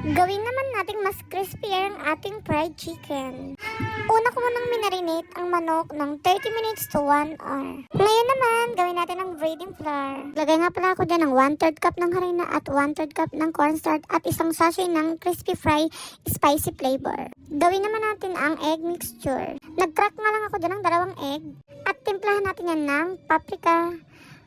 Gawin naman nating mas crispier ang ating fried chicken. Una ko munang minarinate ang manok ng 30 minutes to 1 hour. Ngayon naman, gawin natin ang braiding flour. Lagay nga pala ako dyan ng 1/3 cup ng harina at 1/3 cup ng cornstarch at isang sachet ng crispy fry spicy flavor. Gawin naman natin ang egg mixture. Nag-crack nga lang ako dyan ng 2 egg. At timplahan natin yan ng paprika,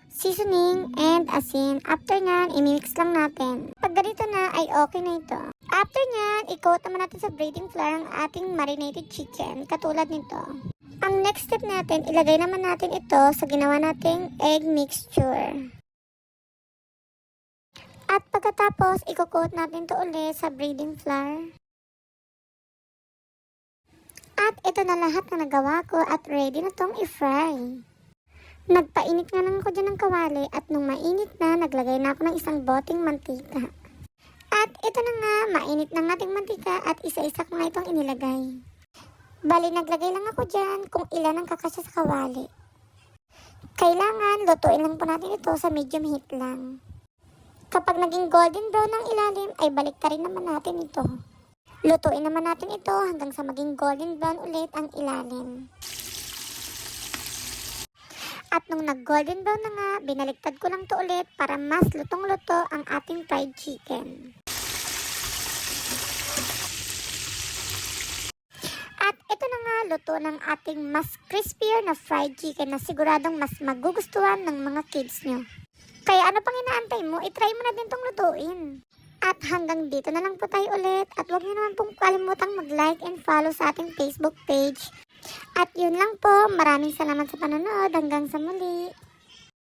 seasoning, and asin. After nyan, imimix lang natin. Pag ganito na, ay okay na ito. After nyan, i-coat naman natin sa braiding flour ang ating marinated chicken, katulad nito. Ang next step natin, ilagay naman natin ito sa ginawa nating egg mixture. At pagkatapos, i-coat natin ito ulit sa braiding flour. At ito na lahat na nagawa ko at ready na itong i-fry. Nagpainit nga lang ako dyan ng kawali at nung mainit na, naglagay na ako ng isang boteng mantika. At ito na nga, mainit na ng ating mantika at isa-isa ko nga itong inilagay. Bali, naglagay lang ako dyan kung ilan ang kakasya sa kawali. Kailangan, lutuin lang po natin ito sa medium heat lang. Kapag naging golden brown ang ilalim, ay baliktarin naman natin ito. Lutuin naman natin ito hanggang sa maging golden brown ulit ang ilalim. At nung nag-golden brown na nga, binaliktad ko lang to ulit para mas lutong-luto ang ating fried chicken. At ito na nga, luto ng ating mas crispier na fried chicken na siguradong mas magugustuhan ng mga kids nyo. Kaya ano pang inaantay mo, itry mo na din tong lutuin. At hanggang dito na lang po tayo ulit. At huwag nyo naman pong kalimutang mag-like and follow sa ating Facebook page. At yun lang po, maraming salamat sa panonood. Hanggang sa muli.